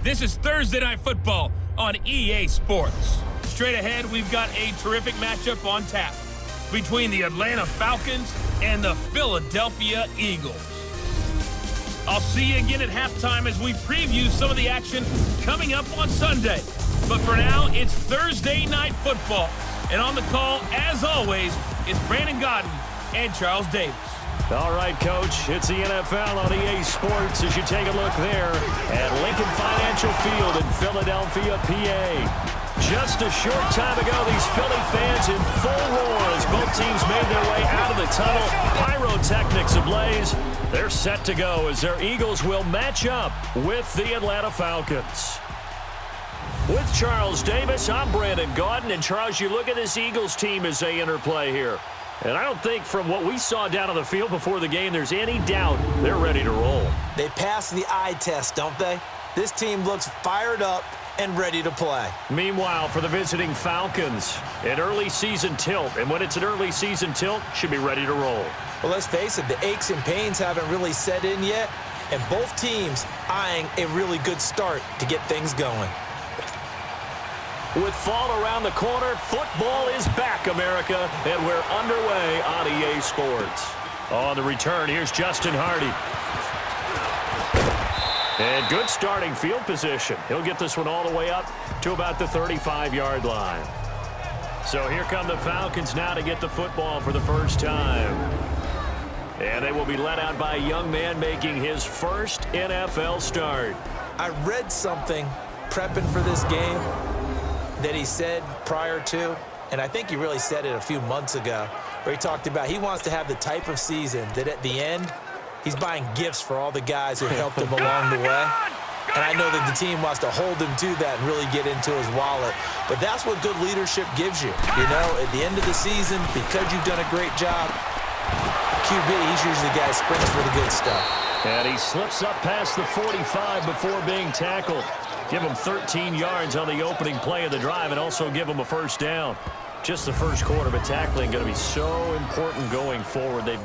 This is Thursday Night Football on EA Sports. Straight ahead, we've got a terrific matchup on tap between the Atlanta Falcons and the Philadelphia Eagles. I'll see you again at halftime as we preview some of the action coming up on Sunday. But for now, it's Thursday Night Football. And on the call, as always, is Brandon Godden and Charles Davis. All right, Coach, it's the NFL on EA Sports as you take a look there at Lincoln Financial Field in Philadelphia, PA. Just a short time ago, these Philly fans in full roar as both teams made their way out of the tunnel. Pyrotechnics ablaze. They're set to go as their Eagles will match up with the Atlanta Falcons. With Charles Davis, I'm Brandon Gaudin. And Charles, you look at this Eagles team as they interplay here. And I don't think from what we saw down on the field before the game, there's any doubt they're ready to roll. They pass the eye test, don't they? This team looks fired up and ready to play. Meanwhile, for the visiting Falcons, an early season tilt. And when it's an early season tilt, should be ready to roll. Well, let's face it, the aches and pains haven't really set in yet. And both teams eyeing a really good start to get things going. With fall around the corner, football is back, America, and we're underway on EA Sports. On the return, here's Justin Hardy. And good starting field position. He'll get this one all the way up to about the 35-yard line. So here come the Falcons now to get the football for the first time. And they will be led out by a young man making his first NFL start. I read something prepping for this game that he said prior to, and I think he really said it a few months ago, where he talked about he wants to have the type of season that at the end, he's buying gifts for all the guys who helped him along the way. And I know that the team wants to hold him to that and really get into his wallet. But that's what good leadership gives you. You know, at the end of the season, because you've done a great job, QB, he's usually the guy who springs for the good stuff. And he slips up past the 45 before being tackled. Give him 13 yards on the opening play of the drive and also give him a first down. Just the first quarter, but tackling going to be so important going forward. They've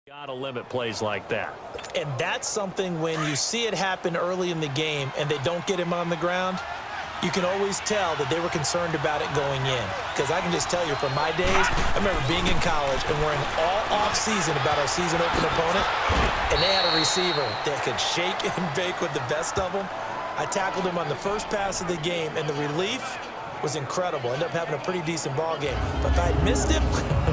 got to limit plays like that. And that's something when you see it happen early in the game and they don't get him on the ground, you can always tell that they were concerned about it going in. Because I can just tell you from my days, I remember being in college and worrying all off-season about our season open opponent, and they had a receiver that could shake and bake with the best of them. I tackled him on the first pass of the game, and the relief was incredible. Ended up having a pretty decent ball game. But if I'd missed him,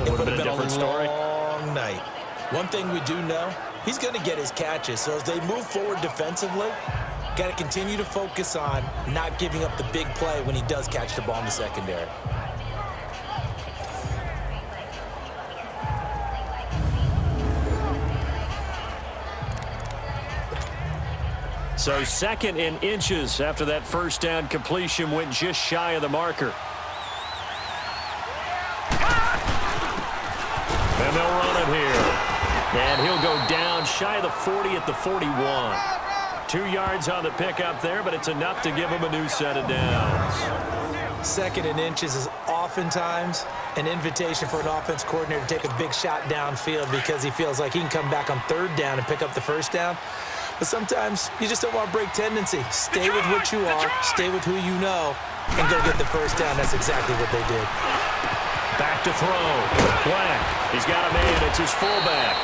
it would have been a long night. One thing we do know, he's going to get his catches. So as they move forward defensively, got to continue to focus on not giving up the big play when he does catch the ball in the secondary. So second in inches after that first down completion went just shy of the marker. And they'll run it here. And he'll go down shy of the 40 at the 41. 2 yards on the pickup there, but it's enough to give him a new set of downs. Second in inches is oftentimes an invitation for an offense coordinator to take a big shot downfield because he feels like he can come back on third down and pick up the first down. But sometimes you just don't want to break tendency. Stay with what you are, stay with who you know, and go get the first down. That's exactly what they did. Back to throw. Black. He's got a man. It's his fullback.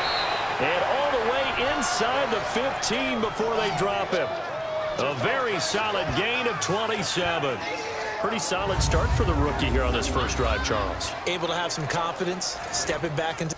And all the way inside the 15 before they drop him. A very solid gain of 27. Pretty solid start for the rookie here on this first drive, Charles. Able to have some confidence, stepping back into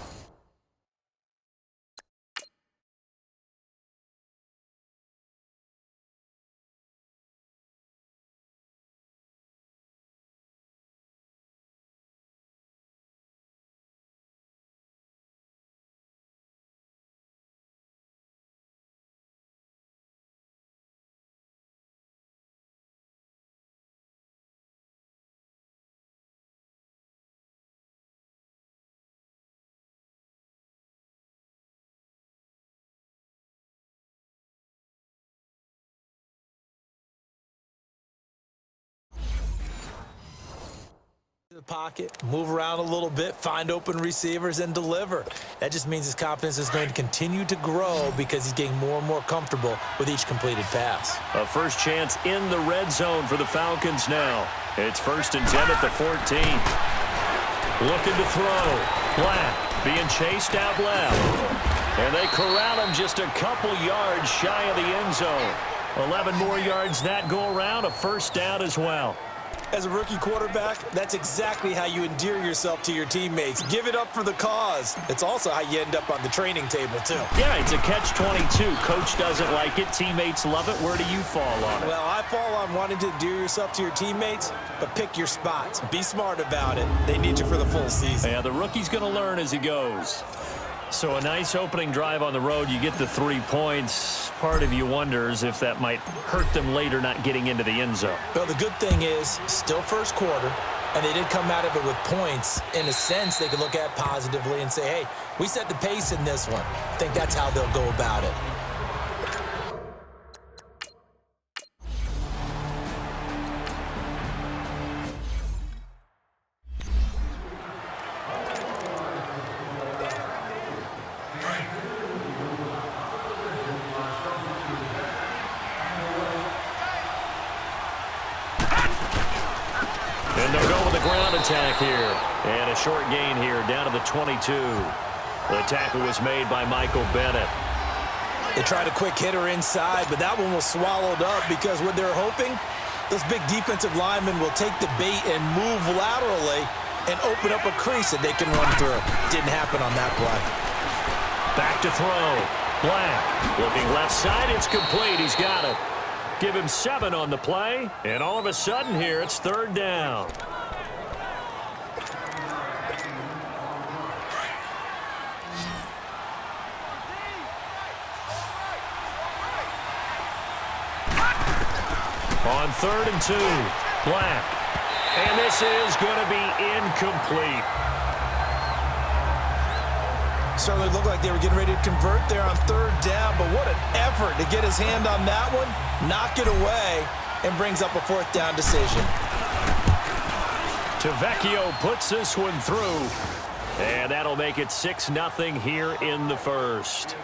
pocket, move around a little bit, find open receivers, and deliver. That just means his confidence is going to continue to grow because he's getting more and more comfortable with each completed pass. A first chance in the red zone for the Falcons now. It's 1st and 10 at the 14. Looking to throw. Black being chased out left. And they corral him just a couple yards shy of the end zone. 11 more yards that go around, a first down as well. As a rookie quarterback, that's exactly how you endear yourself to your teammates. Give it up for the cause. It's also how you end up on the training table, too. Yeah, it's a catch-22. Coach doesn't like it. Teammates love it. Where do you fall on it? Well, I fall on wanting to endear yourself to your teammates, but pick your spots. Be smart about it. They need you for the full season. Yeah, the rookie's going to learn as he goes. So a nice opening drive on the road. You get the 3 points. Part of you wonders if that might hurt them later not getting into the end zone. Well, the good thing is, still first quarter, and they did come out of it with points. In a sense, they could look at positively and say, hey, we set the pace in this one. I think that's how they'll go about it. And they'll go with the ground attack here. And a short gain here down to the 22. The tackle was made by Michael Bennett. They tried a quick hitter inside, but that one was swallowed up because what they're hoping, those big defensive linemen will take the bait and move laterally and open up a crease that they can run through. Didn't happen on that play. Back to throw. Black looking left side. It's complete. He's got it. Give him 7 on the play, and all of a sudden here, it's 3rd down. On 3rd and 2, Black. And this is going to be incomplete. Certainly looked like they were getting ready to convert there on 3rd down, but what an effort to get his hand on that one, knock it away, and brings up a 4th down decision. Tavecchio puts this one through, and that'll make it 6-0 here in the first.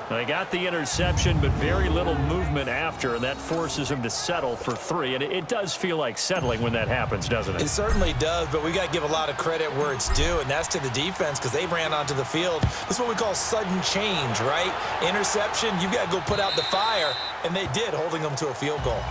They got the interception, but very little movement after, and that forces him to settle for 3. And it does feel like settling when that happens, doesn't it? It certainly does, but we got to give a lot of credit where it's due, and that's to the defense because they ran onto the field. This is what we call sudden change, right? Interception, you got to go put out the fire, and they did, holding them to a field goal.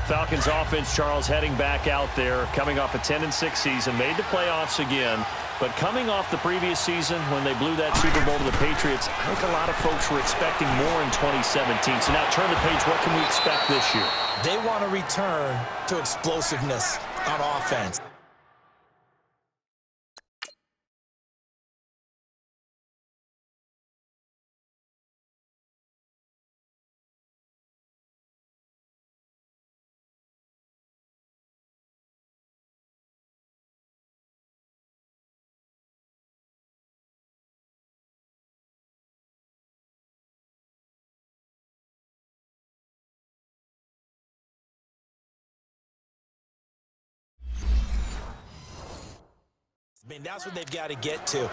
Falcons offense, Charles, heading back out there, coming off a 10-6 season, made the playoffs again, but coming off the previous season when they blew that Super Bowl to the Patriots, I think a lot of folks were expecting more in 2017. So now turn the page, what can we expect this year? They want to return to explosiveness on offense. I mean, that's what they've got to get to.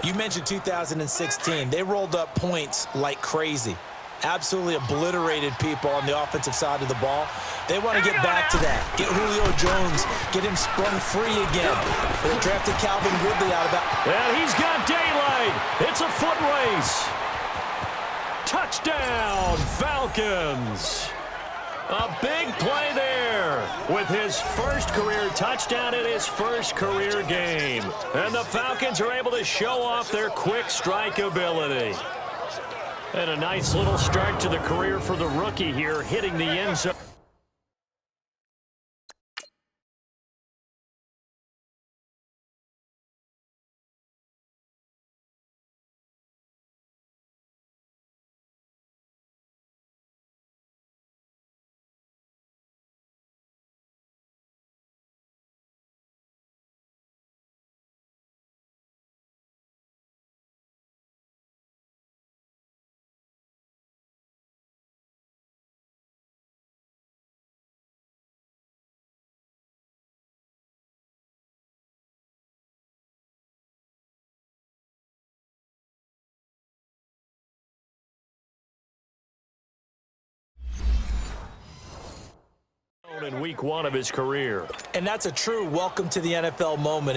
You mentioned 2016. They rolled up points like crazy. Absolutely obliterated people on the offensive side of the ball. They want to get back to that. Get Julio Jones. Get him sprung free again. They drafted Calvin Ridley out of that. And he's got daylight. It's a foot race. Touchdown, Falcons. A big play there with his first career touchdown in his first career game. And the Falcons are able to show off their quick strike ability. And a nice little start to the career for the rookie here, hitting the end zone. week 1 of his career. And that's a true welcome to the NFL moment.